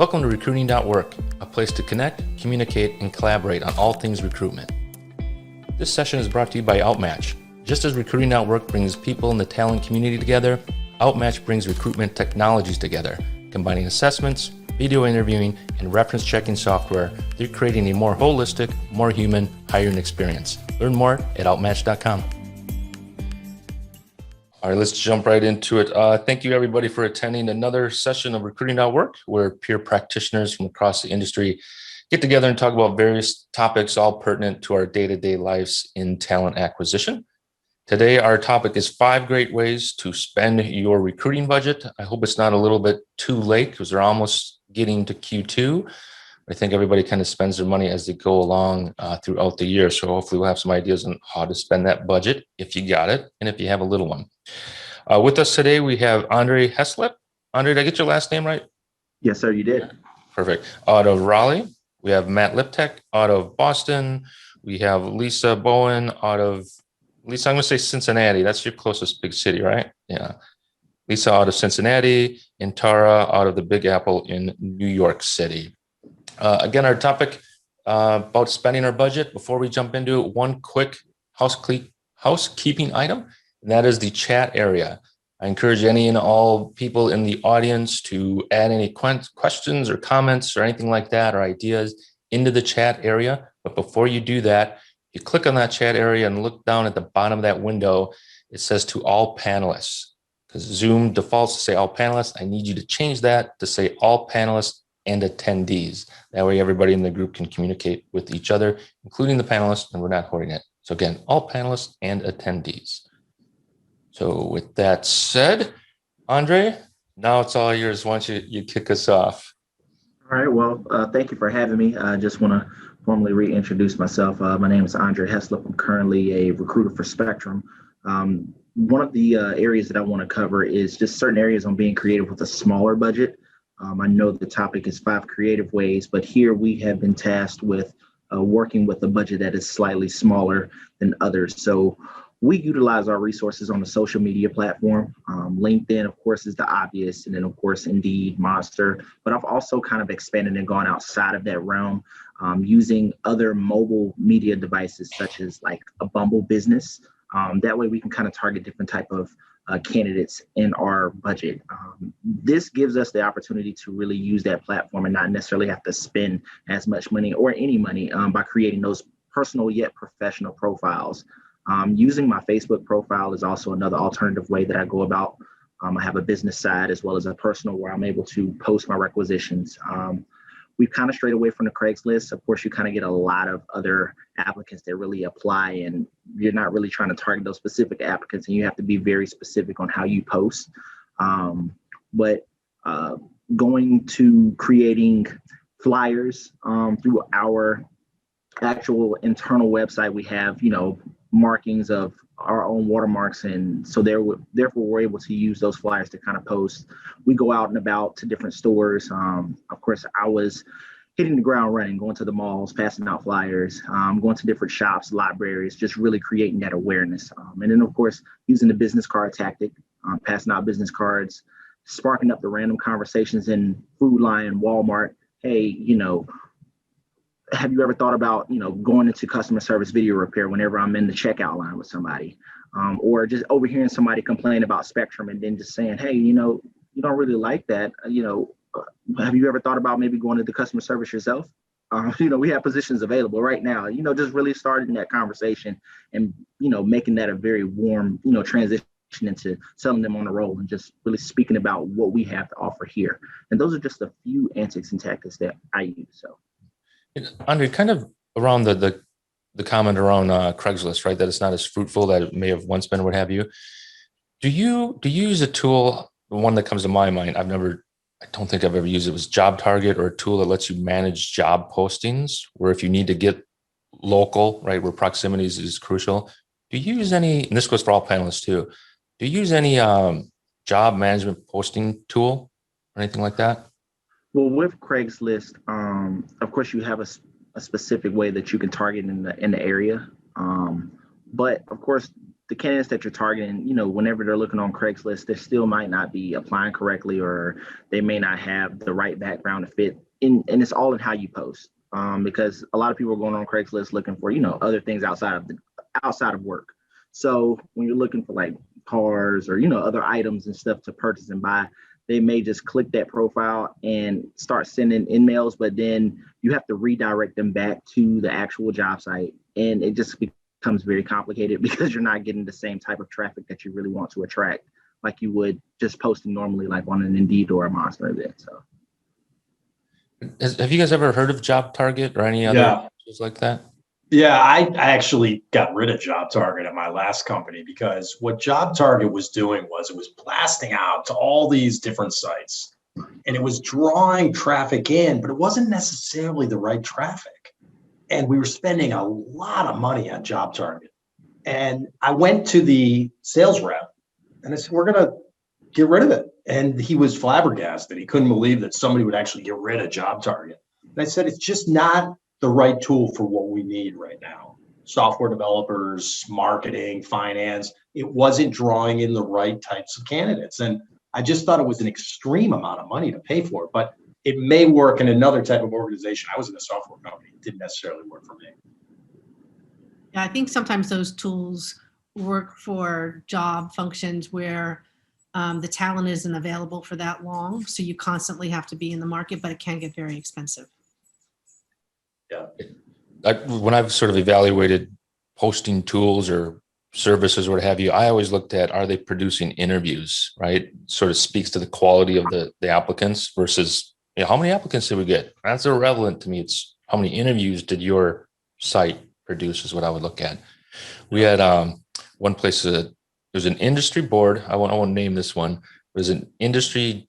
Welcome to Recruiting.work, a place to connect, communicate, and collaborate on all things recruitment. This session is brought to you by Outmatch. Just as Recruiting.work brings people in the talent community together, Outmatch brings recruitment technologies together, combining assessments, video interviewing, and reference checking software. They're creating a more holistic, more human hiring experience. Learn more at outmatch.com. All right, let's jump right into it. Thank you, everybody, for attending another session of Recruiting.work, where peer practitioners from across the industry get together and talk about various topics, all pertinent to our day-to-day lives in talent acquisition. Today, our topic is 5 great ways to spend your recruiting budget. I hope it's not a little bit too late because we're almost getting to Q2. I think everybody kind of spends their money as they go along throughout the year. So hopefully we'll have some ideas on how to spend that budget if you got it and if you have a little one. With us today, we have Andre Heslip. Andre, did I get your last name right? Yes, sir, you did. Perfect. Out of Raleigh. We have Matt Liptek out of Boston. We have Lisa Bowen out of, Lisa, I'm going to say Cincinnati. That's your closest big city, right? Yeah. Lisa out of Cincinnati and Tara out of the Big Apple in New York City. Again, our topic about spending our budget. Before we jump into it, one quick housekeeping item, and that is the chat area. I encourage any and all people in the audience to add any questions or comments or anything like that or ideas into the chat area. But before you do that, you click on that chat area and look down at the bottom of that window. It says to all panelists, because Zoom defaults to say all panelists. I need you to change that to say all panelists and attendees. That way everybody in the group can communicate with each other, including the panelists, and we're not hoarding it. So again, all panelists and attendees. So with that said, Andre, now it's all yours. Why don't you kick us off? All right. Well, thank you for having me. I just want to formally reintroduce myself. My name is Andre Heslip. I'm currently a recruiter for Spectrum. One of the areas that I want to cover is just certain areas on being creative with a smaller budget. I know the topic is 5 creative ways, but here we have been tasked with working with a budget that is slightly smaller than others. So we utilize our resources on the social media platform. LinkedIn, of course, is the obvious, and then, of course, Indeed, Monster. But I've also kind of expanded and gone outside of that realm using other mobile media devices, such as like a Bumble Business. That way we can kind of target different type of candidates in our budget. This gives us the opportunity to really use that platform and not necessarily have to spend as much money or any money by creating those personal yet professional profiles. Using my Facebook profile is also another alternative way that I go about. I have a business side as well as a personal where I'm able to post my requisitions. We've kind of strayed away from the Craigslist. Of course, you kind of get a lot of other applicants that really apply, and you're not really trying to target those specific applicants, and you have to be very specific on how you post. But going to creating flyers through our actual internal website, we have, markings of our own watermarks, and so therefore we're able to use those flyers to kind of post. We go out and about to different stores. Of course, I was hitting the ground running, going to the malls, passing out flyers, going to different shops, libraries, just really creating that awareness. And then, of course, using the business card tactic, passing out business cards, sparking up the random conversations in Food Lion, Walmart. Hey, have you ever thought about, going into customer service video repair whenever I'm in the checkout line with somebody, or just overhearing somebody complain about Spectrum and then just saying, hey, you don't really like that. Have you ever thought about maybe going into customer service yourself? We have positions available right now, just really starting that conversation and, making that a very warm, transition into selling them on the roll and just really speaking about what we have to offer here. And those are just a few antics and tactics that I use. So. Andre, kind of around the comment around Craigslist, right? That it's not as fruitful that it may have once been, what have you. Do you use a tool? The one that comes to my mind, I don't think I've ever used it, was JobTarget, or a tool that lets you manage job postings, where if you need to get local, right, where proximity is crucial. Do you use any, and this goes for all panelists too, do you use any job management posting tool or anything like that? Well, with Craigslist, of course, you have a specific way that you can target in the area. But of course, the candidates that you're targeting, whenever they're looking on Craigslist, they still might not be applying correctly, or they may not have the right background to fit in. And it's all in how you post. Because a lot of people are going on Craigslist looking for, other things outside of work. So when you're looking for like cars or, other items and stuff to purchase and buy, they may just click that profile and start sending emails, but then you have to redirect them back to the actual job site. And it just becomes very complicated because you're not getting the same type of traffic that you really want to attract like you would just posting normally, like on an Indeed or a Monster event. So Have you guys ever heard of JobTarget or any other tools like that? Yeah, I actually got rid of JobTarget at my last company because what JobTarget was doing was it was blasting out to all these different sites and it was drawing traffic in, but it wasn't necessarily the right traffic. And we were spending a lot of money on JobTarget. And I went to the sales rep and I said, we're going to get rid of it. And he was flabbergasted. He couldn't believe that somebody would actually get rid of JobTarget. And I said, it's just not the right tool for what we need right now. Software developers, marketing, finance, it wasn't drawing in the right types of candidates. And I just thought it was an extreme amount of money to pay for it, but it may work in another type of organization. I was in a software company. It didn't necessarily work for me. Yeah, I think sometimes those tools work for job functions where the talent isn't available for that long. So you constantly have to be in the market, but it can get very expensive. Yeah. When I've sort of evaluated posting tools or services or what have you, I always looked at, are they producing interviews, right? Sort of speaks to the quality of the applicants versus, how many applicants did we get? That's irrelevant to me. It's how many interviews did your site produce is what I would look at. We had one place, there was an industry board. I won't name this one. It was an industry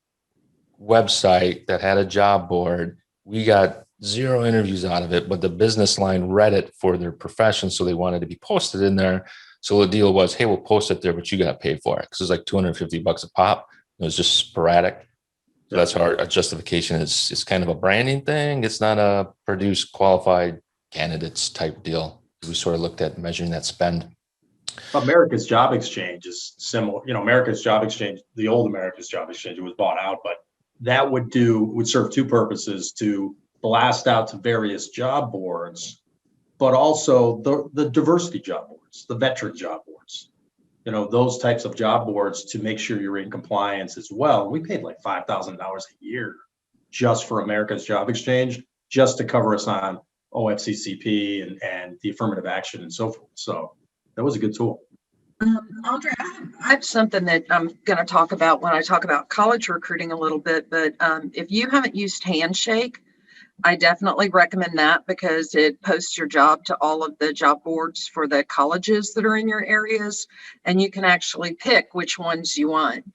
website that had a job board. We got 0 interviews out of it, but the business line read it for their profession. So they wanted to be posted in there. So the deal was, hey, we'll post it there, but you got to pay for it. Cause it's like $250 a pop. It was just sporadic. So that's our justification is it's kind of a branding thing. It's not a produce qualified candidates type deal. We sort of looked at measuring that spend. America's Job Exchange is similar. America's Job Exchange, the old America's Job Exchange, it was bought out, but that would serve 2 purposes: to blast out to various job boards, but also the diversity job boards, the veteran job boards, those types of job boards to make sure you're in compliance as well. We paid like $5,000 a year just for America's Job Exchange, just to cover us on OFCCP and the affirmative action and so forth. So that was a good tool. Andre, I have something that I'm going to talk about when I talk about college recruiting a little bit, but if you haven't used Handshake, I definitely recommend that because it posts your job to all of the job boards for the colleges that are in your areas, and you can actually pick which ones you want.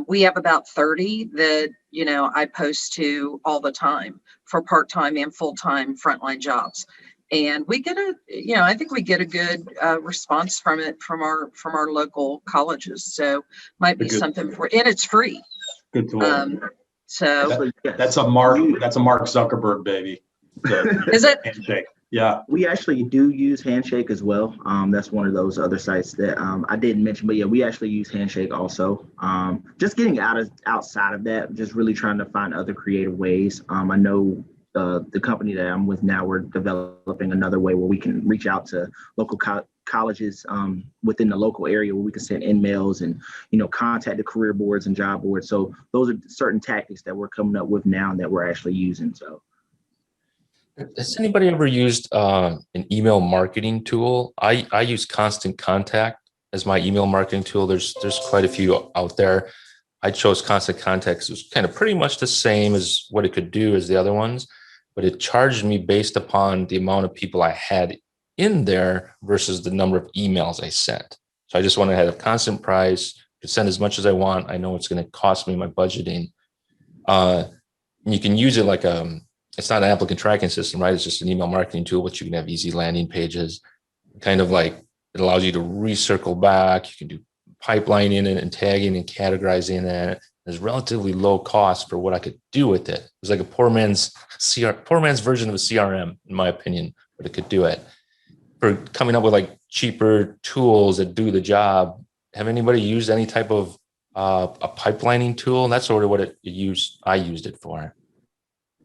We have about 30 that, I post to all the time for part-time and full-time frontline jobs. And we get I think we get a good response from it from our local colleges. So might be something and it's free. Good tool. So that's a Mark Zuckerberg baby. Is it? Handshake. Yeah. We actually do use Handshake as well. That's one of those other sites that I didn't mention, but yeah, we actually use Handshake also. Just getting outside of that, just really trying to find other creative ways. I know the company that I'm with now, we're developing another way where we can reach out to local colleges within the local area where we can send emails and, contact the career boards and job boards. So those are certain tactics that we're coming up with now that we're actually using. So. Has anybody ever used an email marketing tool? I use Constant Contact as my email marketing tool. There's quite a few out there. I chose Constant Contact. It was kind of pretty much the same as what it could do as the other ones, but it charged me based upon the amount of people I had in there versus the number of emails I sent. So I just wanted to have a constant price, could send as much as I want. I know it's going to cost me my budgeting. You can use it like it's not an applicant tracking system, right? It's just an email marketing tool, but you can have easy landing pages. Kind of like it allows you to recircle back. You can do pipelining it and tagging and categorizing it. There's relatively low cost for what I could do with it. It was like a poor man's version of a CRM, in my opinion, but it could do it. for coming up with like cheaper tools that do the job. Have anybody used any type of a pipelining tool? And that's sort of what I used it for.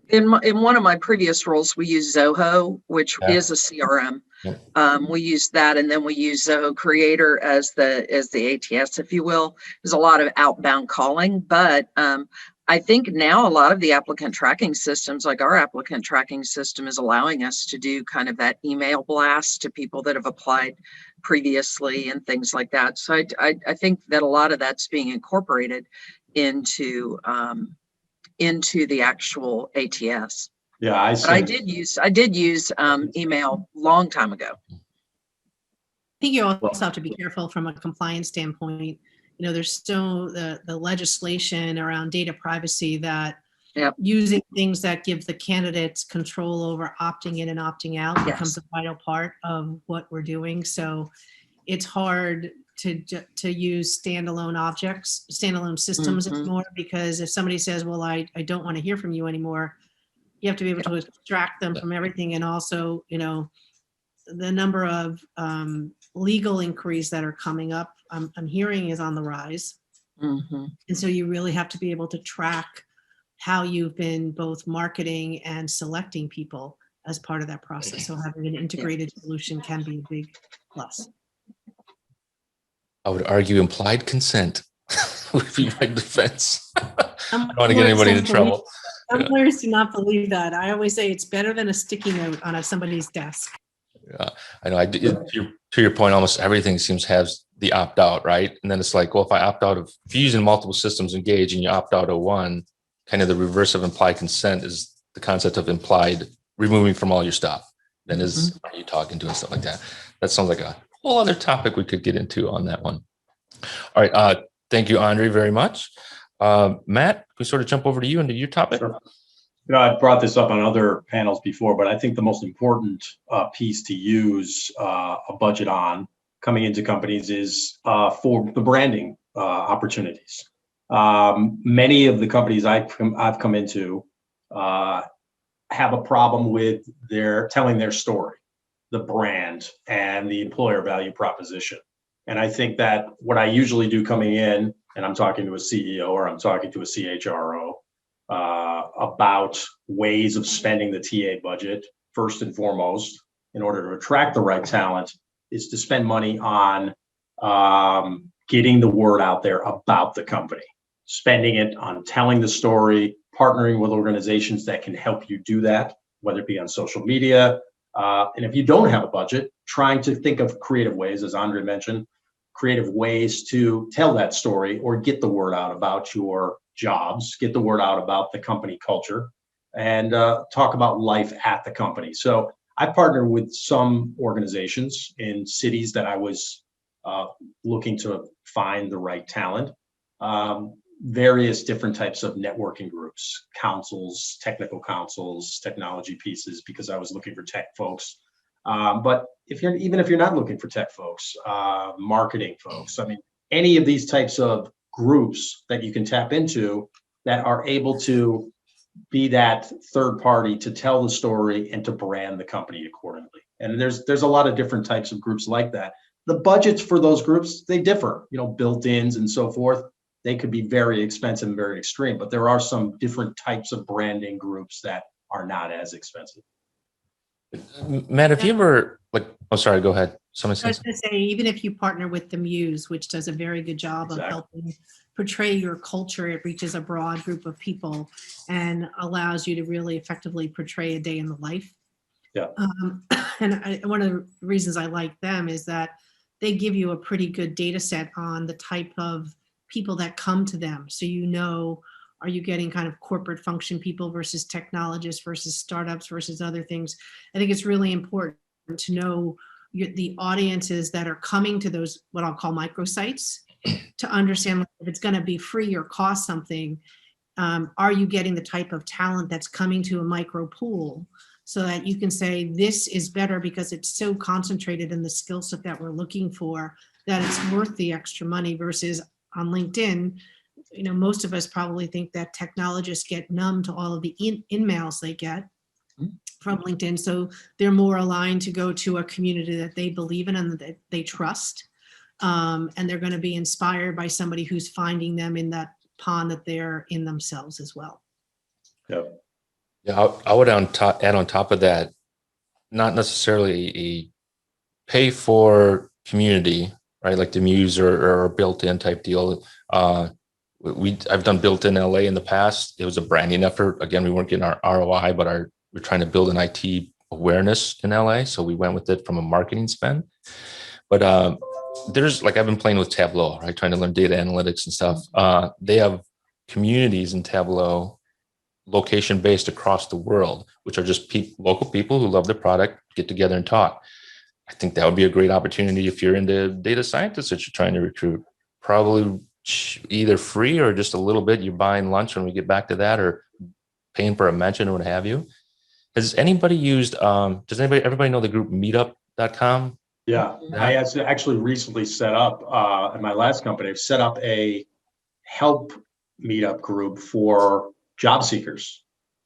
In one of my previous roles, we use Zoho, which Yeah. is a CRM. Yeah. We use that, and then we use Zoho Creator as the ATS, if you will. There's a lot of outbound calling, but I think now a lot of the applicant tracking systems, like our applicant tracking system, is allowing us to do kind of that email blast to people that have applied previously and things like that. So I think that a lot of that's being incorporated into the actual ATS. Yeah, But I did use email long time ago. I think you also have to be careful from a compliance standpoint. You know, there's still the legislation around data privacy that using things that give the candidates control over opting in and opting out becomes a vital part of what we're doing. So it's hard to use standalone systems anymore, because if somebody says, well, I don't want to hear from you anymore, you have to be able to extract them from everything. And also, you know, the number of legal inquiries that are coming up, I'm hearing is on the rise. And so you really have to be able to track how you've been both marketing and selecting people as part of that process. So having an integrated solution can be a big plus. I would argue implied consent would be my defense. I don't want to Some get anybody lawyers into trouble. Some lawyers do not believe that. I always say it's better than a sticky note on somebody's desk. Yeah, I know. To your point, almost everything seems to have the opt out, right? And then it's like, well, if I opt out of, if you're using multiple systems engaged and you opt out of one, kind of the reverse of implied consent is the concept of implied removing from all your stuff. Then are you talking to and stuff like that? That sounds like a whole other topic we could get into on that one. All right. Thank you, Andre, very much. Matt, can we sort of jump over to you into your topic? Sure. You know, I've brought this up on other panels before, but I think the most important piece to use a budget on coming into companies is for the branding opportunities. Many of the companies I've come into have a problem with telling their story, the brand, and the employer value proposition. And I think that what I usually do coming in, and I'm talking to a CEO or I'm talking to a CHRO, about ways of spending the TA budget, first and foremost, in order to attract the right talent, is to spend money on getting the word out there about the company, spending it on telling the story, partnering with organizations that can help you do that, whether it be on social media. And if you don't have a budget, trying to think of creative ways, as Andre mentioned, creative ways to tell that story or get the word out about your jobs, get the word out about the company culture, and talk about life at the company. So I partner with some organizations in cities that I was looking to find the right talent, various different types of networking groups, councils, technical councils, technology pieces, because I was looking for tech folks. But even if you're not looking for tech folks, marketing folks, I mean, any of these types of groups that you can tap into that are able to be that third party to tell the story and to brand the company accordingly. And there's a lot of different types of groups like that. The budgets for those groups, they differ, you know, built-ins and so forth. They could be very expensive and very extreme, but there are some different types of branding groups that are not as expensive. Matt, if you ever oh, sorry, go ahead. I was going to say, even if you partner with the Muse, which does a very good job of helping portray your culture, it reaches a broad group of people and allows you to really effectively portray a day in the life. Yeah. One of the reasons I like them is that they give you a pretty good data set on the type of people that come to them. So, you know, are you getting kind of corporate function people versus technologists versus startups versus other things? I think it's really important to know the audiences that are coming to those, what I'll call microsites, to understand if it's going to be free or cost something. Are you getting the type of talent that's coming to a micro pool, so that you can say this is better because it's so concentrated in the skill set that we're looking for that it's worth the extra money, versus on LinkedIn, you know, most of us probably think that technologists get numb to all of the in-mails they get. from LinkedIn. So they're more aligned to go to a community that they believe in and that they trust. And they're going to be inspired by somebody who's finding them in that pond that they're in themselves as well. Yep. Yeah, I would add on top of that, not necessarily a pay for community, right? Like the Muse or built-in type deal. I've done built-in LA in the past. It was a branding effort. Again, we weren't getting our ROI, but we're trying to build an IT awareness in LA. So we went with it from a marketing spend. But there's like, I've been playing with Tableau, right? Trying to learn data analytics and stuff. They have communities in Tableau, location based across the world, which are just local people who love the product, get together and talk. I think that would be a great opportunity if you're into data scientists that you're trying to recruit. Probably either free or just a little bit. You're buying lunch when we get back to that, or paying for a mention or what have you. Has anybody used, does everybody know the group meetup.com? Yeah, I actually recently set up, at my last company, I've set up a help meetup group for job seekers.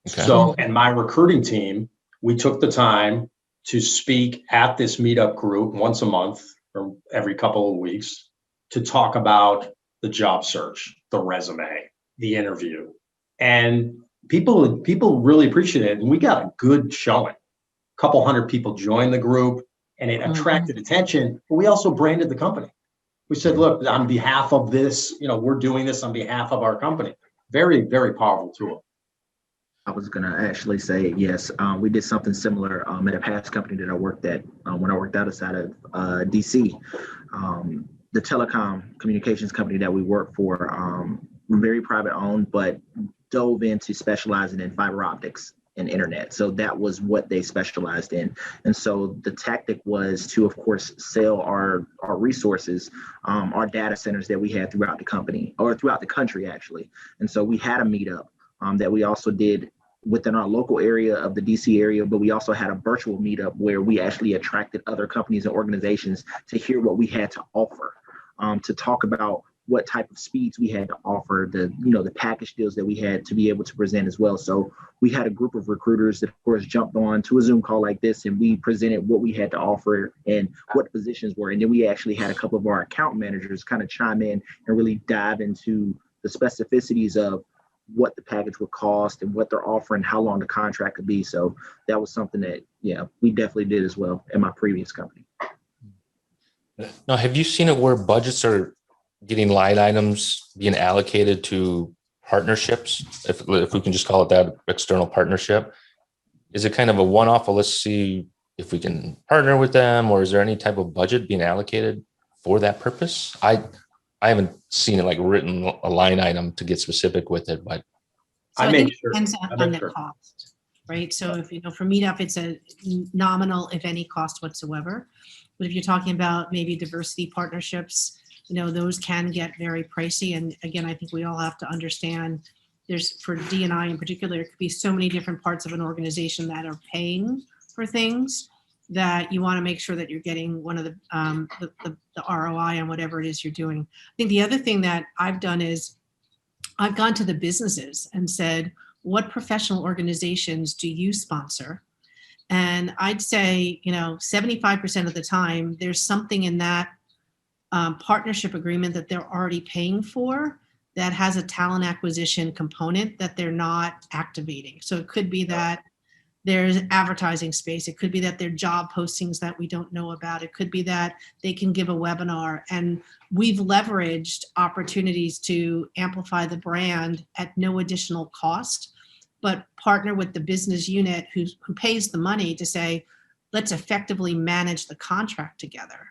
Okay. So, and my recruiting team, we took the time to speak at this meetup group once a month or every couple of weeks to talk about the job search, the resume, the interview. And people really appreciate it. And we got a good showing. A couple hundred people joined the group and it attracted attention. But we also branded the company. We said, look, on behalf of this, we're doing this on behalf of our company. Very, very powerful tool. I was going to actually say, yes, we did something similar at a past company that I worked at when I worked outside of DC. The telecom communications company that we worked for, very private owned, but dove into specializing in fiber optics and internet. So that was what they specialized in. And so the tactic was to, of course, sell our resources, our data centers that we had throughout the company, or throughout the country, actually. And so we had a meetup that we also did within our local area of the DC area, but we also had a virtual meetup where we actually attracted other companies and organizations to hear what we had to offer, to talk about what type of speeds we had to offer, the package deals that we had to be able to present as well. So we had a group of recruiters that, of course, jumped on to a Zoom call like this, and we presented what we had to offer and what the positions were. And then we actually had a couple of our account managers kind of chime in and really dive into the specificities of what the package would cost and what they're offering, how long the contract could be. So that was something that, we definitely did as well in my previous company. Now, have you seen it where budgets are getting line items being allocated to partnerships, if we can just call it that, external partnership? Is it kind of a one-off, well, let's see if we can partner with them, or is there any type of budget being allocated for that purpose? I haven't seen it like written a line item to get specific with it, but so I think make it sure. depends I on make the sure. cost, right? So if for meetup, it's a nominal, if any, cost whatsoever. But if you're talking about maybe diversity partnerships, those can get very pricey. And again, I think we all have to understand there's, for D&I in particular, there could be so many different parts of an organization that are paying for things that you want to make sure that you're getting one of the ROI on whatever it is you're doing. I think the other thing that I've done is I've gone to the businesses and said, what professional organizations do you sponsor? And I'd say, 75% of the time, there's something in that partnership agreement that they're already paying for that has a talent acquisition component that they're not activating. So it could be that there's advertising space. It could be that there are job postings that we don't know about. It could be that they can give a webinar. And we've leveraged opportunities to amplify the brand at no additional cost, but partner with the business unit who pays the money to say, let's effectively manage the contract together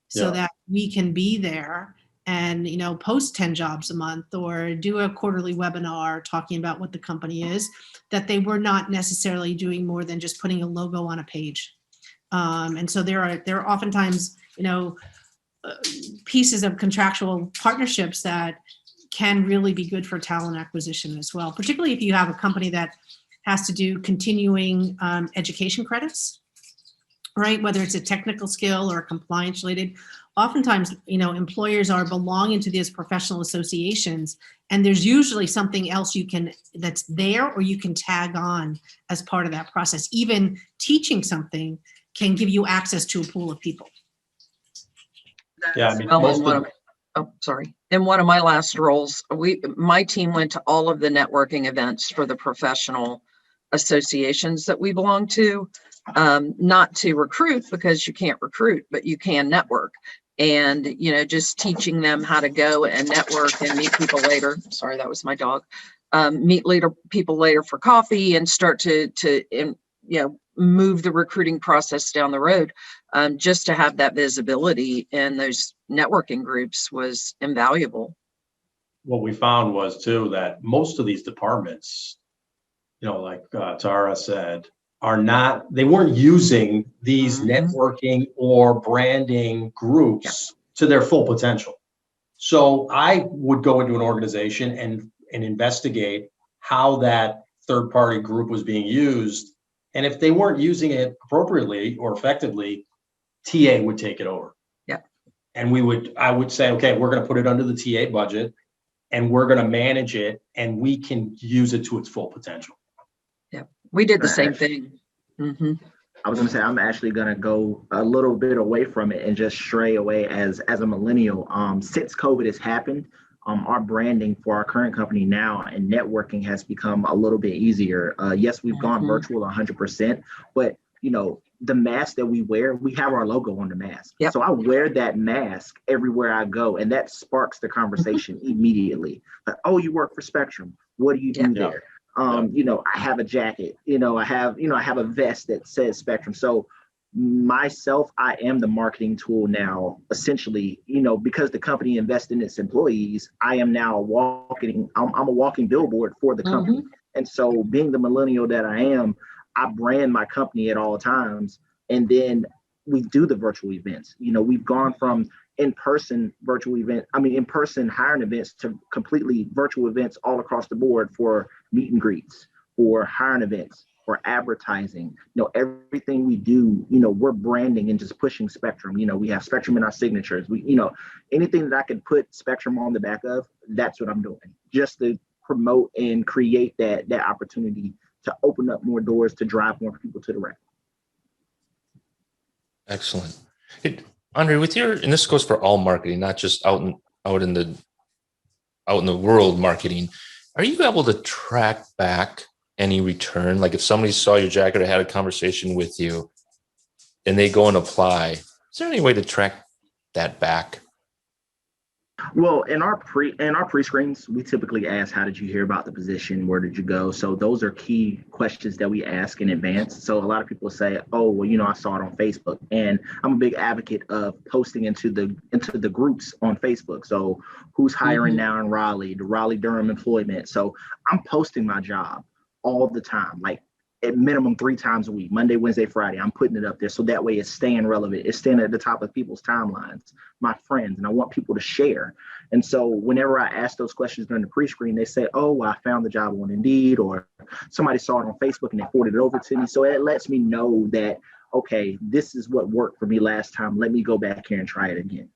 so that we can be there and, post 10 jobs a month or do a quarterly webinar talking about what the company is, that they were not necessarily doing more than just putting a logo on a page. And so there are oftentimes, pieces of contractual partnerships that can really be good for talent acquisition as well, particularly if you have a company that has to do continuing education credits, right? Whether it's a technical skill or compliance related. oftentimes, employers are belonging to these professional associations, and there's usually something else that's there, or you can tag on as part of that process. Even teaching something can give you access to a pool of people. Yeah, I mean, Well, most in one of, of, oh, sorry. In one of my last roles, my team went to all of the networking events for the professional associations that we belong to, not to recruit, because you can't recruit, but you can network. And, just teaching them how to go and network and meet people later. Sorry, that was my dog. Meet people later for coffee and start to move the recruiting process down the road. Just to have that visibility in those networking groups was invaluable. what we found was too, that most of these departments, like Tara said, they weren't using these networking or branding groups to their full potential. So I would go into an organization and investigate how that third party group was being used. And if they weren't using it appropriately or effectively, TA would take it over. Yeah. And I would say, okay, we're going to put it under the TA budget and we're going to manage it and we can use it to its full potential. Yeah. We did the same thing. I was going to say, I'm actually going to go a little bit away from it and just stray away as a millennial. Since COVID has happened, our branding for our current company now and networking has become a little bit easier. Yes, we've gone virtual 100%, but the mask that we wear, we have our logo on the mask. Yep. So I wear that mask everywhere I go, and that sparks the conversation immediately. Like, oh, you work for Spectrum. What do you do there? I have a jacket, I have a vest that says Spectrum. So myself, I am the marketing tool now, essentially, because the company invests in its employees, I am now I'm a walking billboard for the company. And so being the millennial that I am, I brand my company at all times. And then we do the virtual events. We've gone from in-person hiring events to completely virtual events all across the board for meet and greets, for hiring events, for advertising. Everything we do, we're branding and just pushing Spectrum. We have Spectrum in our signatures. Anything that I can put Spectrum on the back of, that's what I'm doing, just to promote and create that opportunity to open up more doors, to drive more people to the record. Excellent. Andre, and this goes for all marketing, not just out in the world marketing, are you able to track back any return? Like if somebody saw your jacket or had a conversation with you and they go and apply, is there any way to track that back? Well, in our pre-screens, we typically ask, how did you hear about the position? Where did you go? So those are key questions that we ask in advance. So a lot of people say, oh, well, I saw it on Facebook. And I'm a big advocate of posting into the groups on Facebook. So who's hiring now in Raleigh, the Raleigh-Durham employment. So I'm posting my job all the time, like at minimum 3 times a week, Monday, Wednesday, Friday. I'm putting it up there. So that way it's staying relevant. It's staying at the top of people's timelines, my friends, and I want people to share. And so whenever I ask those questions during the pre-screen, they say, oh, well, I found the job on Indeed, or somebody saw it on Facebook and they forwarded it over to me. So it lets me know that, okay, this is what worked for me last time. Let me go back here and try it again.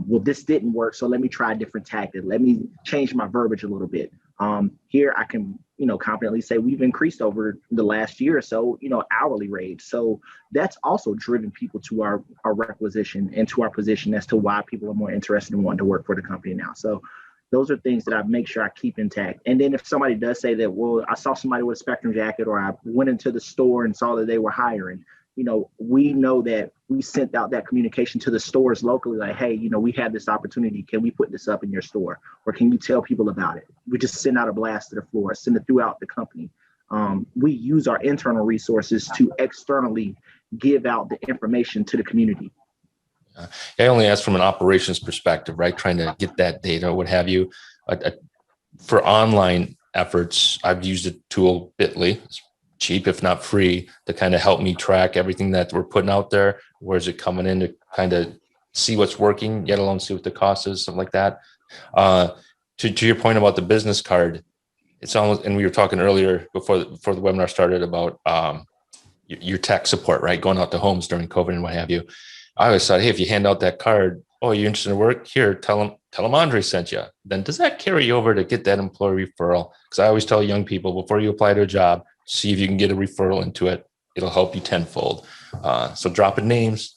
Well, this didn't work, so let me try a different tactic. Let me change my verbiage a little bit. Here I can, confidently say we've increased over the last year or so, hourly rate. So that's also driven people to our requisition and to our position as to why people are more interested in wanting to work for the company now. So those are things that I make sure I keep intact. And then if somebody does say that, well, I saw somebody with a Spectrum jacket, or I went into the store and saw that they were hiring, we know that we sent out that communication to the stores locally, like, hey, we have this opportunity. Can we put this up in your store? Or can you tell people about it? We just send out a blast to the floor, send it throughout the company. We use our internal resources to externally give out the information to the community. I only ask from an operations perspective, right? Trying to get that data, what have you. For online efforts, I've used a tool, Bitly. It's cheap, if not free, to kind of help me track everything that we're putting out there. Where's it coming in, to kind of see what's working, yet alone see what the cost is, something like that. To your point about the business card, it's almost, and we were talking earlier before the webinar started about your tech support, right? Going out to homes during COVID and what have you. I always thought, hey, if you hand out that card, oh, you're interested in work? Here, tell them Andre sent you. Then does that carry over to get that employee referral? Because I always tell young people before you apply to a job, see if you can get a referral into it. It'll help you tenfold. So dropping names,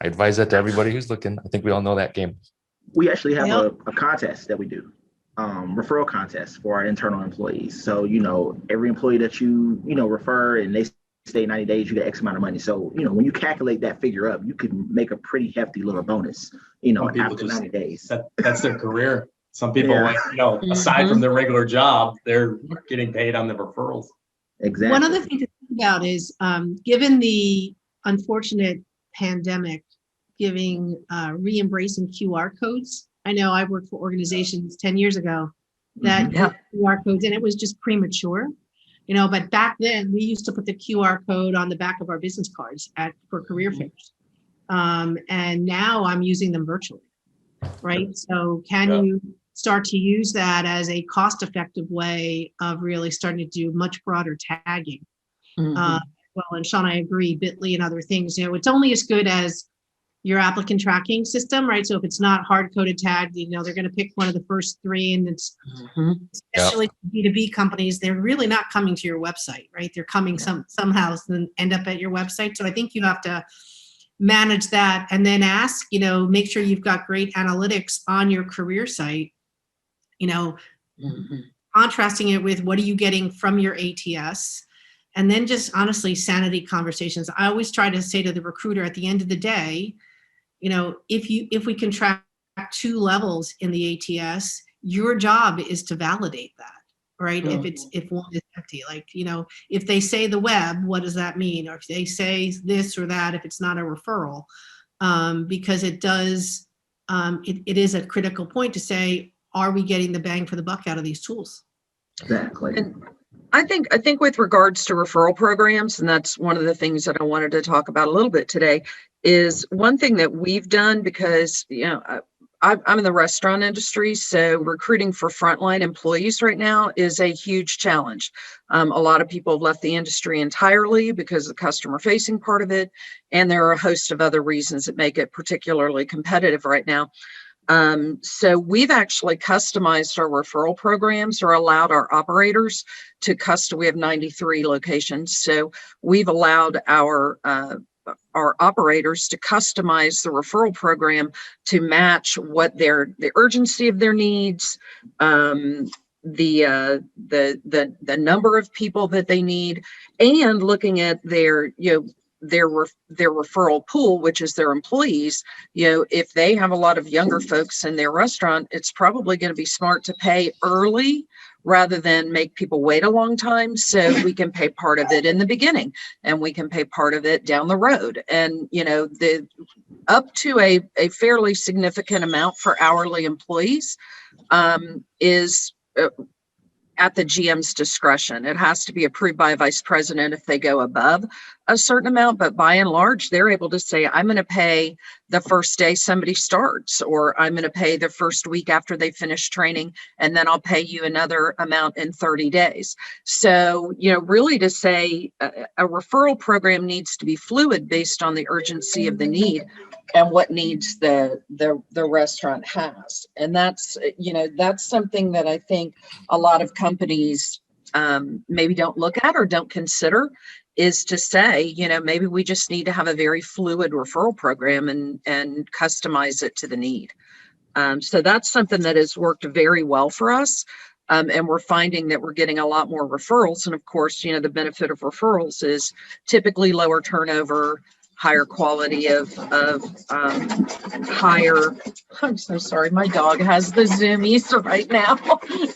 I advise that to everybody who's looking. I think we all know that game. We actually have Yep. a contest that we do, referral contest for our internal employees. So, every employee that you refer and they stay 90 days, you get X amount of money. So, when you calculate that figure up, you can make a pretty hefty little bonus, Some people after 90 days. That's their career. Some people, Yeah. aside from their regular job, they're getting paid on the referrals. Exactly. One other thing to think about is, given the unfortunate pandemic, re-embracing QR codes. I know I worked for organizations 10 years ago that Yeah. used QR codes, and it was just premature, but back then we used to put the QR code on the back of our business cards for career fairs. And now I'm using them virtually, right? So can you start to use that as a cost-effective way of really starting to do much broader tagging? Well, and Sean, I agree, Bitly and other things, it's only as good as your applicant tracking system, right? So if it's not hard-coded tagged, they're going to pick one of the first three, and it's especially B2B companies, they're really not coming to your website, right? They're coming somehow and end up at your website. So I think you have to manage that and then ask, make sure you've got great analytics on your career site, contrasting it with what are you getting from your ATS. And then just honestly, sanity conversations. I always try to say to the recruiter at the end of the day, if we can track 2 levels in the ATS, your job is to validate that, right? If one is empty, if they say the web, what does that mean? Or if they say this or that, if it's not a referral, because it does, it is a critical point to say, are we getting the bang for the buck out of these tools? Exactly. And I think with regards to referral programs, and that's one of the things that I wanted to talk about a little bit today, is one thing that we've done because, I'm in the restaurant industry, so recruiting for frontline employees right now is a huge challenge. A lot of people have left the industry entirely because of the customer facing part of it, and there are a host of other reasons that make it particularly competitive right now. So we've actually customized our referral programs or allowed our operators to we have 93 locations. So we've allowed our operators to customize the referral program to match what the urgency of their needs, the number of people that they need, and looking at their referral pool, which is their employees. If they have a lot of younger folks in their restaurant, it's probably going to be smart to pay early rather than make people wait a long time, so we can pay part of it in the beginning and we can pay part of it down the road. And the up to a fairly significant amount for hourly employees is at the GM's discretion. It has to be approved by a vice president if they go above a certain amount, but by and large, they're able to say, I'm going to pay the first day somebody starts, or I'm going to pay the first week after they finish training, and then I'll pay you another amount in 30 days. So, really to say a referral program needs to be fluid based on the urgency of the need and what needs the restaurant has. And that's something that I think a lot of companies maybe don't look at or don't consider, is to say, maybe we just need to have a very fluid referral program and customize it to the need. So that's something that has worked very well for us. And we're finding that we're getting a lot more referrals. And of course, the benefit of referrals is typically lower turnover, higher quality of higher. I'm so sorry. My dog has the zoomies right now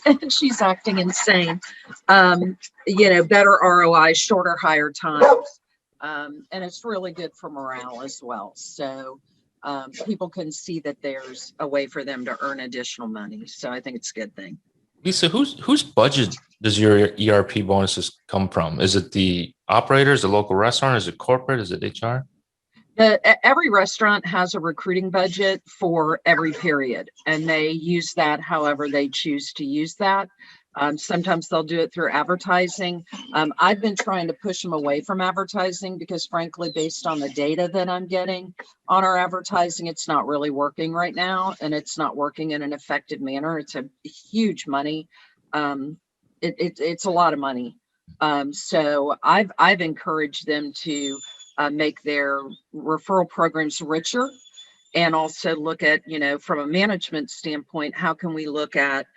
and she's acting insane. Better ROI, shorter hire times. And it's really good for morale as well. So people can see that there's a way for them to earn additional money. So I think it's a good thing. Lisa, whose budget does your ERP bonuses come from? Is it the operators, the local restaurant? Is it corporate? Is it HR? Every restaurant has a recruiting budget for every period, and they use that however they choose to use that. Sometimes they'll do it through advertising. I've been trying to push them away from advertising because frankly, based on the data that I'm getting on our advertising, it's not really working right now, and it's not working in an effective manner. It's a huge money. It's a lot of money. So I've encouraged them to make their referral programs richer, and also look at, from a management standpoint, how can we look at,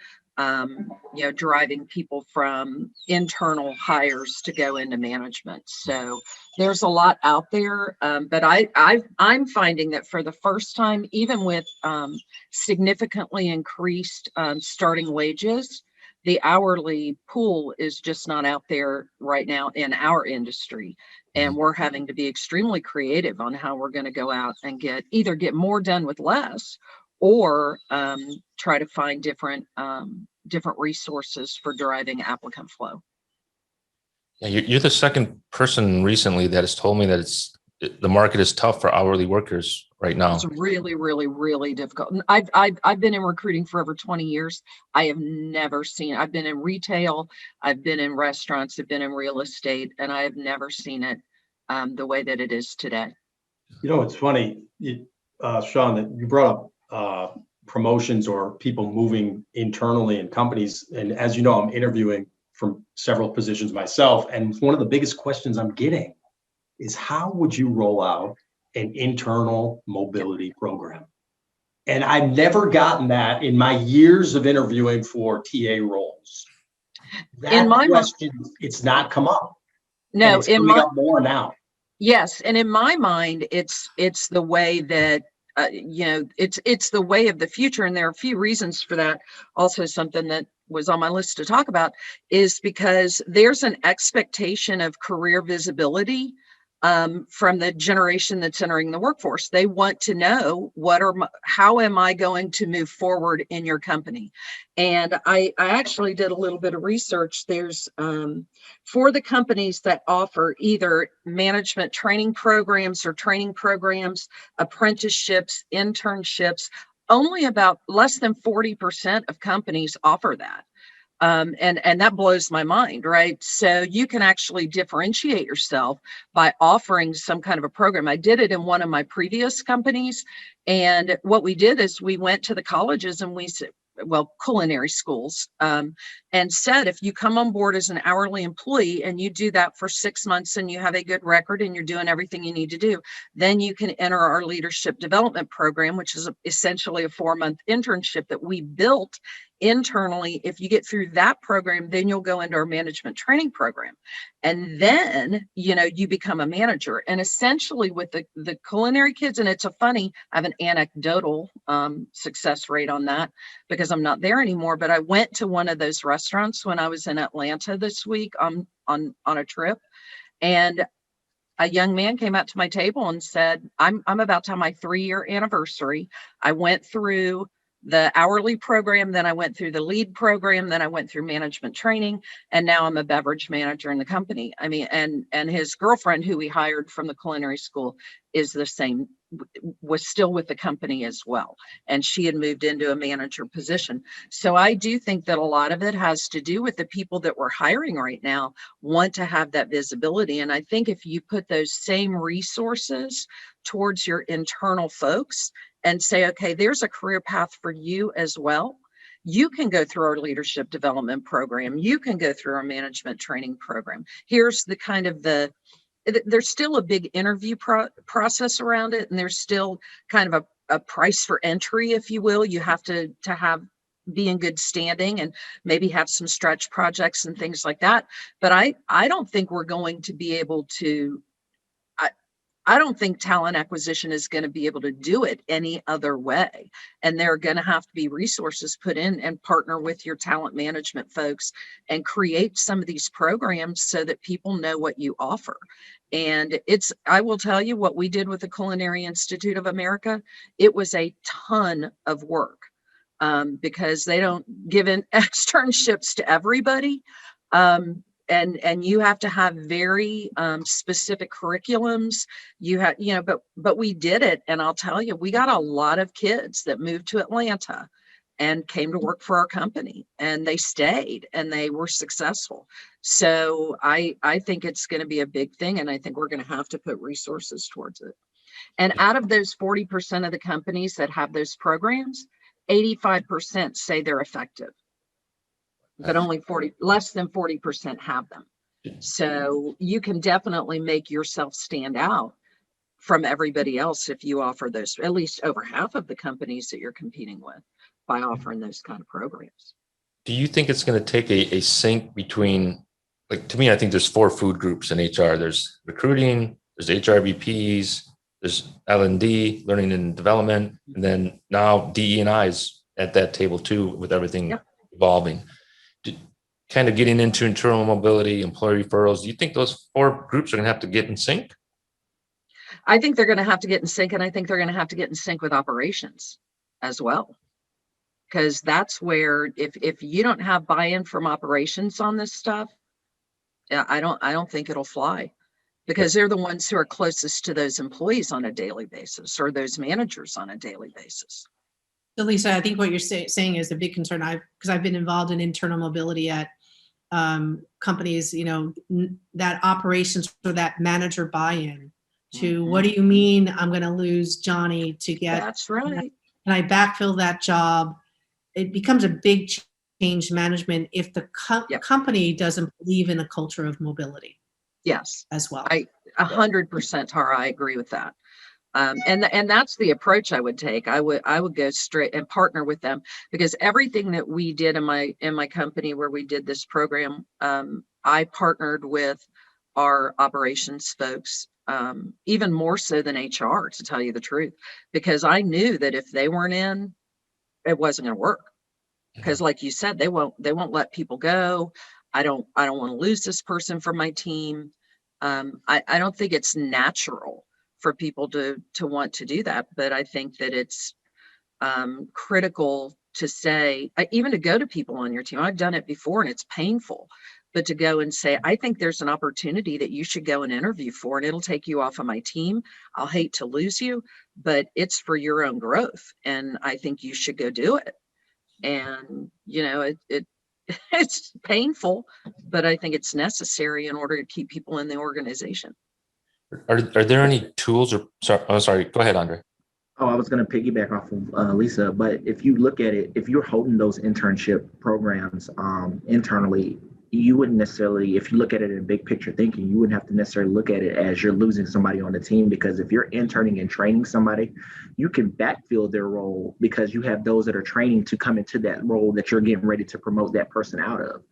driving people from internal hires to go into management. So there's a lot out there, but I'm finding that for the first time, even with significantly increased starting wages, the hourly pool is just not out there right now in our industry. And we're having to be extremely creative on how we're going to go out and get more done with less, or try to find different resources for driving applicant flow. Yeah, you're the second person recently that has told me that the market is tough for hourly workers right now. It's really, really, really difficult. And I've been in recruiting for over 20 years. I have never seen. I've been in retail, I've been in restaurants, I've been in real estate, and I have never seen it the way that it is today. It's funny, Sean, that you brought up promotions or people moving internally in companies. And as you know, I'm interviewing from several positions myself. And one of the biggest questions I'm getting is, how would you roll out an internal mobility program? And I've never gotten that in my years of interviewing for TA roles. That question, it's not come up. No, it's coming up more now. Yes, and in my mind, it's the way that it's the way of the future, and there are a few reasons for that. Also, something that was on my list to talk about is because there's an expectation of career visibility from the generation that's entering the workforce. They want to know how am I going to move forward in your company? And I actually did a little bit of research. There's for the companies that offer either management training programs or training programs, apprenticeships, internships, only about less than 40% of companies offer that. And that blows my mind, right? So you can actually differentiate yourself by offering some kind of a program. I did it in one of my previous companies. And what we did is we went to the colleges and we said, culinary schools, and said, if you come on board as an hourly employee and you do that for 6 months and you have a good record and you're doing everything you need to do, then you can enter our leadership development program, which is essentially a 4-month internship that we built internally. If you get through that program, then you'll go into our management training program. And then, you become a manager. And essentially with the culinary kids, and I have an anecdotal success rate on that because I'm not there anymore, but I went to one of those restaurants when I was in Atlanta this week on a trip. And a young man came out to my table and said, I'm about to have my 3-year anniversary. I went through the hourly program, then I went through the lead program, then I went through management training, and now I'm a beverage manager in the company. I mean, and his girlfriend, who we hired from the culinary school, is the same, was still with the company as well. And she had moved into a manager position. So I do think that a lot of it has to do with the people that we're hiring right now want to have that visibility. And I think if you put those same resources towards your internal folks and say, okay, there's a career path for you as well. You can go through our leadership development program. You can go through our management training program. Here's the kind of there's still a big interview process around it. And there's still kind of a price for entry, if you will. You have to be in good standing and maybe have some stretch projects and things like that. But I don't think we're going to be able to, I don't think talent acquisition is going to be able to do it any other way. And there are going to have to be resources put in and partner with your talent management folks and create some of these programs so that people know what you offer. And I will tell you what we did with the Culinary Institute of America. It was a ton of work because they don't give in externships to everybody. And you have to have very specific curriculums. But we did it. And I'll tell you, we got a lot of kids that moved to Atlanta and came to work for our company, and they stayed and they were successful. So I think it's going to be a big thing, and I think we're going to have to put resources towards it. And out of those 40% of the companies that have those programs, 85% say they're effective, but only less than 40% have them. So you can definitely make yourself stand out from everybody else if you offer those, at least over half of the companies that you're competing with, by offering those kind of programs. Do you think it's going to take a sync between, like, to me, I think there's 4 food groups in HR. There's recruiting, there's HR VPs, there's L&D, learning and development, and then now DE&I is at that table too, with everything evolving. Kind of getting into internal mobility, employee referrals. Do you think those 4 groups are going to have to get in sync? I think they're going to have to get in sync, and I think they're going to have to get in sync with operations as well. Because that's where, if you don't have buy-in from operations on this stuff, I don't think it'll fly, because they're the ones who are closest to those employees on a daily basis, or those managers on a daily basis. So Lisa, I think what you're saying is a big concern. Because I've been involved in internal mobility at companies, that operations or that manager buy-in to what do you mean I'm going to lose Johnny to get, that's right. Can I backfill that job? It becomes a big change management if the company doesn't believe in a culture of mobility. Yes, as well. 100%, Tara, I agree with that. And that's the approach I would take. I would go straight and partner with them, because everything that we did in my company where we did this program, I partnered with our operations folks, even more so than HR, to tell you the truth, because I knew that if they weren't in, it wasn't going to work. Because like you said, they won't let people go. I don't want to lose this person from my team. I don't think it's natural for people to want to do that, but I think that it's critical to say, even to go to people on your team. I've done it before and it's painful, but to go and say, I think there's an opportunity that you should go and interview for, and it'll take you off of my team. I'll hate to lose you, but it's for your own growth, and I think you should go do it. And it's painful, but I think it's necessary in order to keep people in the organization. Are there any tools or sorry, go ahead, Andre. Oh, I was going to piggyback off of Lisa, but if you look at it, if you're holding those internship programs internally, you wouldn't necessarily, if you look at it in big picture thinking, you wouldn't have to necessarily look at it as you're losing somebody on the team, because if you're interning and training somebody, you can backfill their role because you have those that are training to come into that role that you're getting ready to promote that person out of.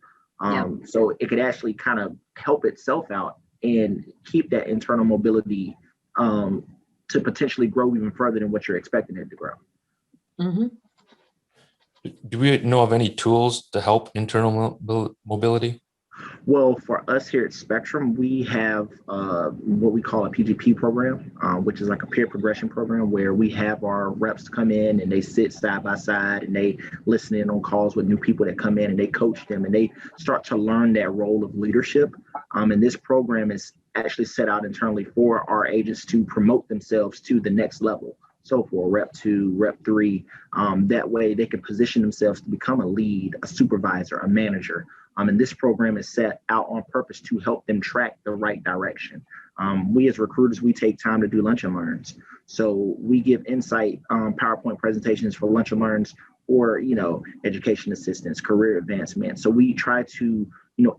So it could actually kind of help itself out and keep that internal mobility to potentially grow even further than what you're expecting it to grow. Mm-hmm. Do we know of any tools to help internal mobility? Well, for us here at Spectrum, we have what we call a PGP program, which is like a peer progression program where we have our reps come in and they sit side by side and they listen in on calls with new people that come in, and they coach them and they start to learn that role of leadership. And this program is actually set out internally for our agents to promote themselves to the next level. So for rep 2, rep 3, that way they can position themselves to become a lead, a supervisor, a manager. And this program is set out on purpose to help them track the right direction. We as recruiters, we take time to do lunch and learns. So we give insight PowerPoint presentations for lunch and learns, or, education assistance, career advancement. So we try to,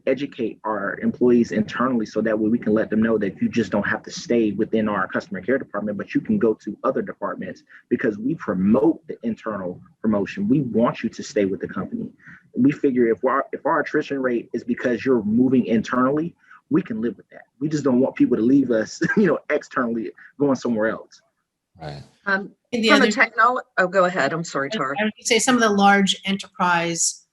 educate our employees internally, so that way we can let them know that you just don't have to stay within our customer care department, but you can go to other departments, because we promote the internal promotion. We want you to stay with the company. We figure if our attrition rate is because you're moving internally, we can live with that. We just don't want people to leave us, externally, going somewhere else. Right. From a technology, go ahead. I'm sorry, Tara. I would say some of the large enterprise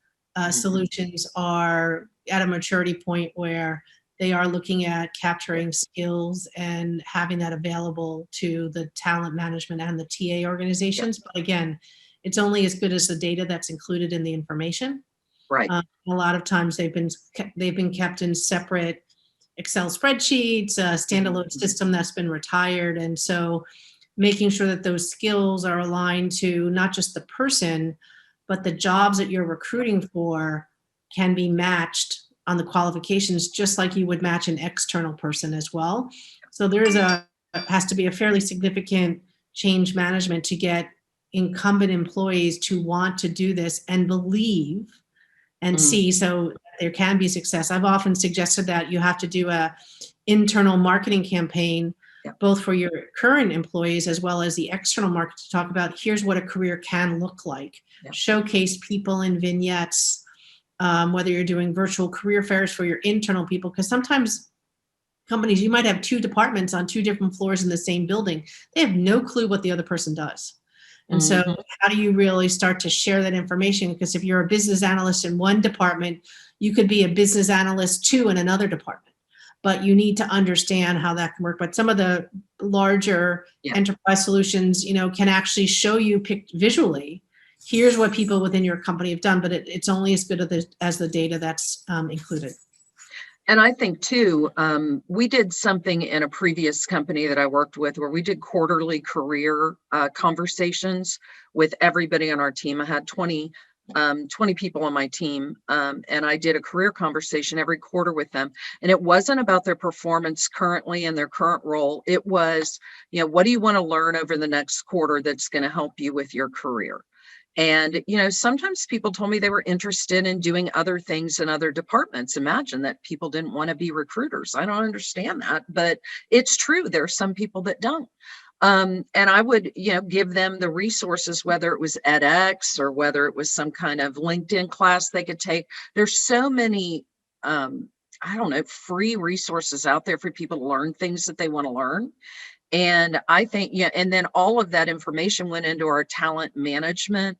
solutions are at a maturity point where they are looking at capturing skills and having that available to the talent management and the TA organizations. But again, it's only as good as the data that's included in the information. Right. A lot of times they've been kept in separate Excel spreadsheets, a standalone system that's been retired. And so making sure that those skills are aligned to not just the person, but the jobs that you're recruiting for can be matched on the qualifications, just like you would match an external person as well. So has to be a fairly significant change management to get incumbent employees to want to do this and believe and see, so there can be success. I've often suggested that you have to do a internal marketing campaign, both for your current employees as well as the external market, to talk about here's what a career can look like. Showcase people in vignettes, whether you're doing virtual career fairs for your internal people, because sometimes companies, you might have two departments on two different floors in the same building. They have no clue what the other person does. And so how do you really start to share that information? Because if you're a business analyst in one department, you could be a business analyst too in another department. But you need to understand how that can work. But some of the larger enterprise solutions, can actually show you visually, here's what people within your company have done, but it's only as good as the data that's included. And I think too, we did something in a previous company that I worked with where we did quarterly career conversations with everybody on our team. I had 20 people on my team, and I did a career conversation every quarter with them. And it wasn't about their performance currently in their current role. It was, what do you want to learn over the next quarter that's going to help you with your career? And, sometimes people told me they were interested in doing other things in other departments. Imagine that people didn't want to be recruiters. I don't understand that, but it's true. There are some people that don't. And I would, give them the resources, whether it was edX or whether it was some kind of LinkedIn class they could take. There's so many, free resources out there for people to learn things that they want to learn. And I think, and then all of that information went into our talent management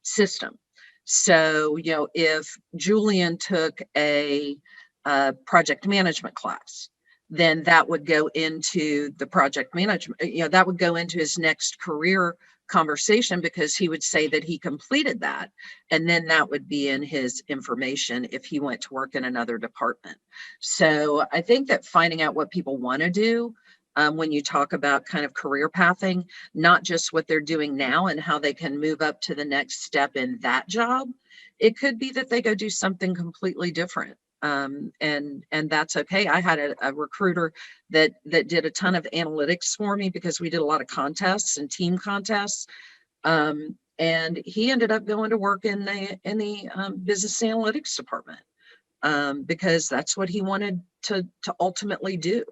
system. So, if Julian took a project management class, then that would go into the project management, that would go into his next career conversation, because he would say that he completed that. And then that would be in his information if he went to work in another department. So I think that finding out what people want to do, when you talk about kind of career pathing, not just what they're doing now and how they can move up to the next step in that job. It could be that they go do something completely different. And that's okay. I had a recruiter that did a ton of analytics for me, because we did a lot of contests and team contests. And he ended up going to work in the business analytics department, because that's what he wanted to ultimately do.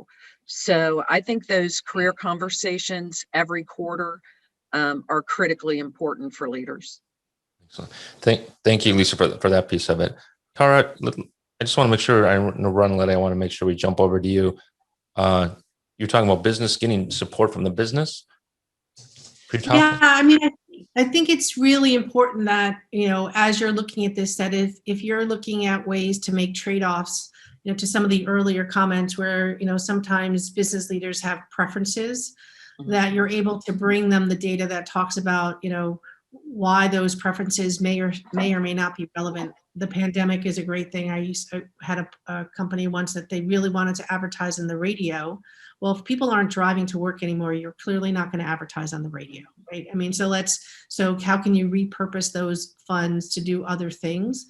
So I think those career conversations every quarter are critically important for leaders. Excellent. Thank you, Lisa, for that piece of it. Tara, I just want to make sure I want to make sure we jump over to you. You're talking about business, getting support from the business. Yeah, I think it's really important that, as you're looking at this, that if you're looking at ways to make trade-offs, to some of the earlier comments where, sometimes business leaders have preferences, that you're able to bring them the data that talks about, why those preferences may or may not be relevant. The pandemic is a great thing. I had a company once that they really wanted to advertise in the radio. Well, if people aren't driving to work anymore, you're clearly not going to advertise on the radio, right? I mean, so how can you repurpose those funds to do other things,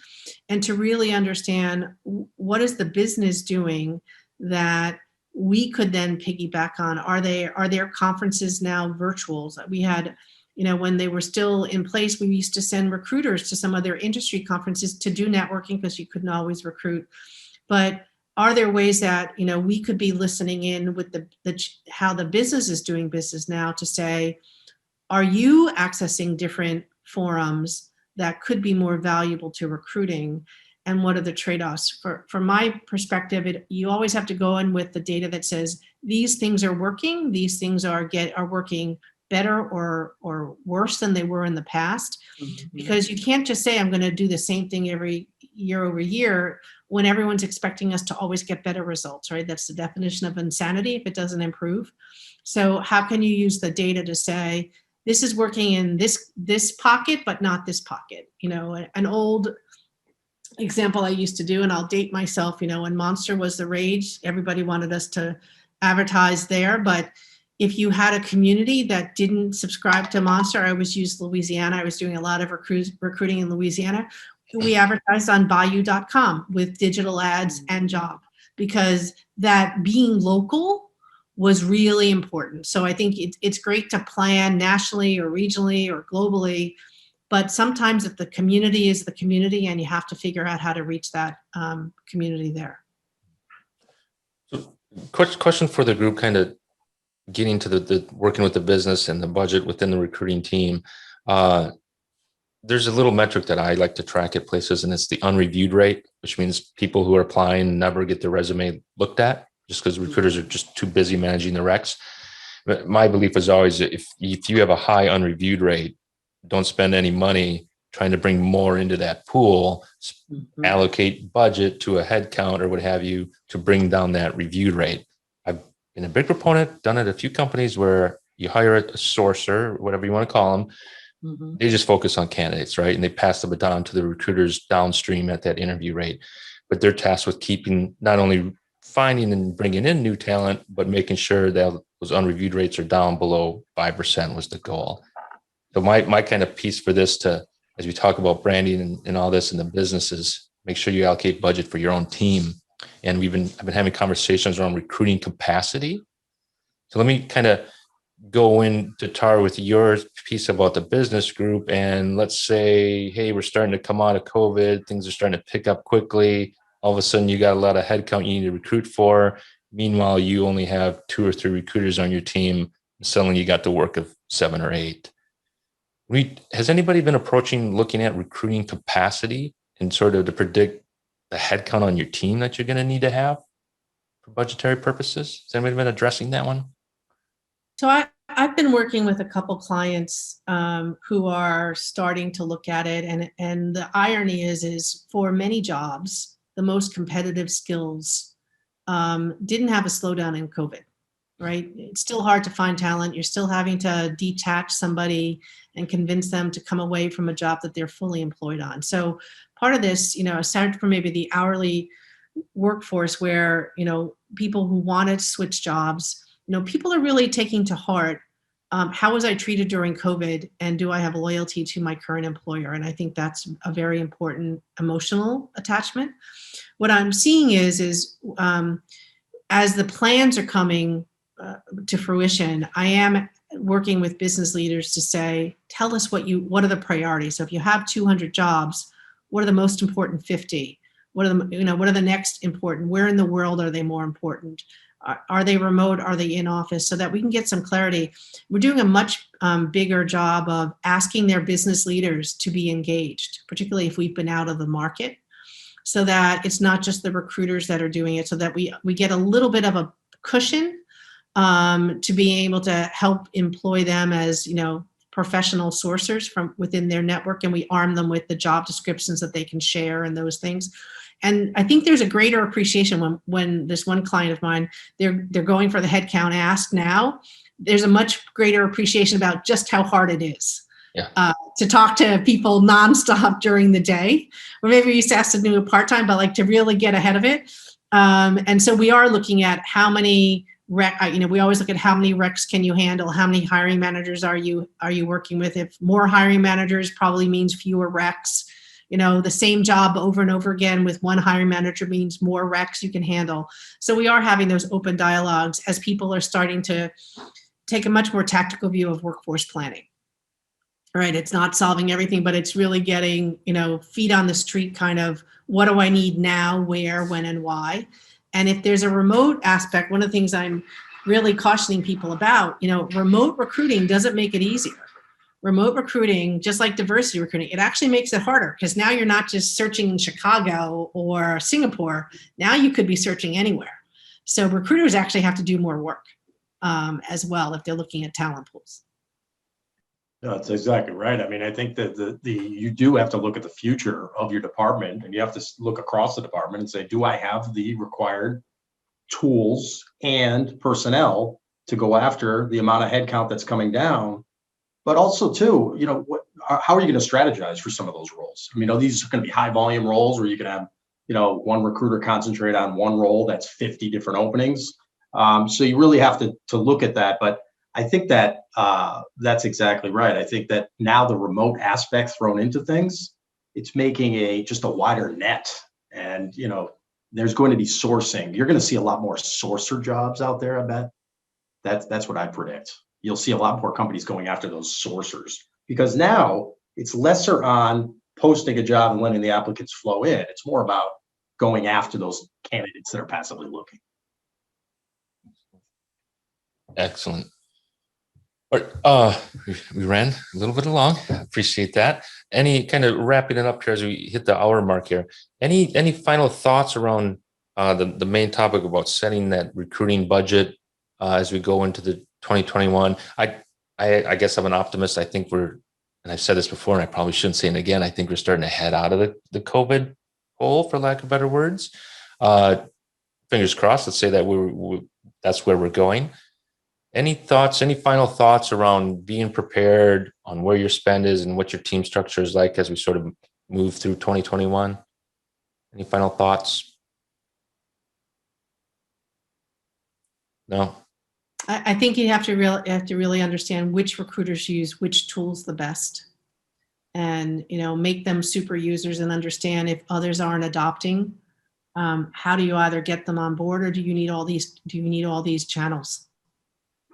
and to really understand what is the business doing that we could then piggyback on? Are there conferences now virtual? We had, when they were still in place, we used to send recruiters to some of their industry conferences to do networking, because you couldn't always recruit. But are there ways that, we could be listening in with how the business is doing business now, to say, are you accessing different forums that could be more valuable to recruiting? And what are the trade-offs? From my perspective, you always have to go in with the data that says these things are working, these things are working better or worse than they were in the past. Because you can't just say, I'm going to do the same thing every year over year, when everyone's expecting us to always get better results, right? That's the definition of insanity if it doesn't improve. So how can you use the data to say, this is working in this pocket, but not this pocket? An old example I used to do, and I'll date myself, when Monster was the rage, everybody wanted us to advertise there. But if you had a community that didn't subscribe to Monster, I always used Louisiana. I was doing a lot of recruiting in Louisiana. We advertised on Bayou.com with digital ads and job, because that being local was really important. So I think it's great to plan nationally or regionally or globally, but sometimes if the community is the community, and you have to figure out how to reach that community there. So, question for the group, kind of getting to the working with the business and the budget within the recruiting team. There's a little metric that I like to track at places, and it's the unreviewed rate, which means people who are applying never get their resume looked at just because recruiters are just too busy managing the recs. But my belief is always, if you have a high unreviewed rate, don't spend any money trying to bring more into that pool. Allocate budget to a head count or what have you to bring down that reviewed rate. I've been a big proponent, done it at a few companies where you hire a sourcer, whatever you want to call them. They just focus on candidates, right? And they pass the baton to the recruiters downstream at that interview rate. But they're tasked with keeping, not only finding and bringing in new talent, but making sure that those unreviewed rates are down below 5% was the goal. So my kind of piece for this, to, as we talk about branding and all this in the businesses, make sure you allocate budget for your own team. And I've been having conversations around recruiting capacity. So let me kind of go into Tara with your piece about the business group. And let's say, hey, we're starting to come out of COVID. Things are starting to pick up quickly. All of a sudden, you got a lot of headcount you need to recruit for. Meanwhile, you only have 2 or 3 recruiters on your team. Suddenly, you got the work of 7 or 8. Has anybody been looking at recruiting capacity and sort of to predict the headcount on your team that you're going to need to have for budgetary purposes? Has anybody been addressing that one? So I've been working with a couple clients who are starting to look at it, and the irony is for many jobs, the most competitive skills didn't have a slowdown in COVID, right? It's still hard to find talent. You're still having to detach somebody and convince them to come away from a job that they're fully employed on. So part of this, aside from maybe the hourly workforce where, people who want to switch jobs, people are really taking to heart, how was I treated during COVID, and do I have loyalty to my current employer? And I think that's a very important emotional attachment. What I'm seeing is as the plans are coming to fruition, I am working with business leaders to say, tell us what are the priorities. So if you have 200 jobs, what are the most important 50? What are the next important? Where in the world are they more important? Are they remote? Are they in office? So that we can get some clarity. We're doing a much bigger job of asking their business leaders to be engaged, particularly if we've been out of the market, so that it's not just the recruiters that are doing it, so that we get a little bit of a cushion to being able to help employ them as, professional sourcers from within their network, and we arm them with the job descriptions that they can share and those things. And I think there's a greater appreciation when this one client of mine, they're going for the headcount ask now. There's a much greater appreciation about just how hard it is to talk to people nonstop during the day. Or maybe we used to ask to do it part-time, but like to really get ahead of it. And so we are looking at how many we always look at how many recs can you handle, how many hiring managers are you working with. If more hiring managers probably means fewer recs. The same job over and over again with one hiring manager means more recs you can handle. So we are having those open dialogues as people are starting to take a much more tactical view of workforce planning. Right, it's not solving everything, but it's really getting, feet on the street kind of, what do I need now, where, when, and why? And if there's a remote aspect, one of the things I'm really cautioning people about, remote recruiting doesn't make it easier. Remote recruiting, just like diversity recruiting, it actually makes it harder, because now you're not just searching in Chicago or Singapore. Now you could be searching anywhere. So recruiters actually have to do more work as well if they're looking at talent pools. No, that's exactly right. I mean, I think that you do have to look at the future of your department, and you have to look across the department and say, do I have the required tools and personnel to go after the amount of headcount that's coming down? But also, too, how are you going to strategize for some of those roles? I mean, these are going to be high volume roles where you can have, one recruiter concentrate on one role that's 50 different openings. So you really have to look at that. But I think that that's exactly right. I think that now the remote aspect thrown into things, it's making just a wider net. And, there's going to be sourcing. You're going to see a lot more sourcer jobs out there, I bet. That's what I predict. You'll see a lot more companies going after those sourcers because now it's lesser on posting a job and letting the applicants flow in. It's more about going after those candidates that are passively looking. Excellent. But we ran a little bit along. Appreciate that. Any kind of wrapping it up here as we hit the hour mark here. Any final thoughts around the main topic about setting that recruiting budget as we go into the 2021? I guess I'm an optimist. I think and I've said this before, and I probably shouldn't say it again. I think we're starting to head out of the COVID hole, for lack of better words. Fingers crossed. Let's say that that's where we're going. Any final thoughts around being prepared on where your spend is and what your team structure is like as we sort of move through 2021? Any final thoughts? No? I think you have to really understand which recruiters use which tools the best, and make them super users and understand if others aren't adopting. How do you either get them on board, or do you need all these channels?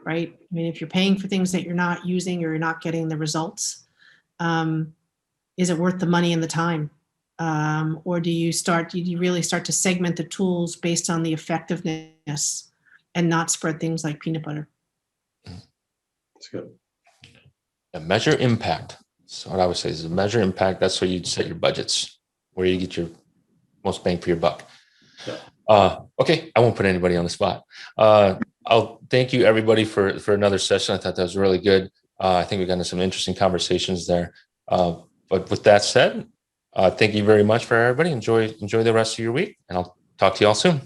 Right? I mean, if you're paying for things that you're not using or you're not getting the results, is it worth the money and the time? Or do you really start to segment the tools based on the effectiveness and not spread things like peanut butter? That's good. Measure impact. So what I would say is measure impact. That's where you set your budgets, where you get your most bang for your buck. Yeah. Okay, I won't put anybody on the spot. I'll thank you everybody for another session. I thought that was really good. I think we got into some interesting conversations there. But with that said, thank you very much for everybody. Enjoy the rest of your week, and I'll talk to you all soon.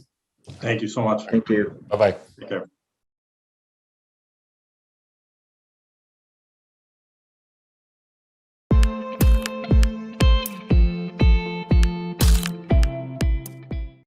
Thank you so much. Thank you. Bye-bye. Take care.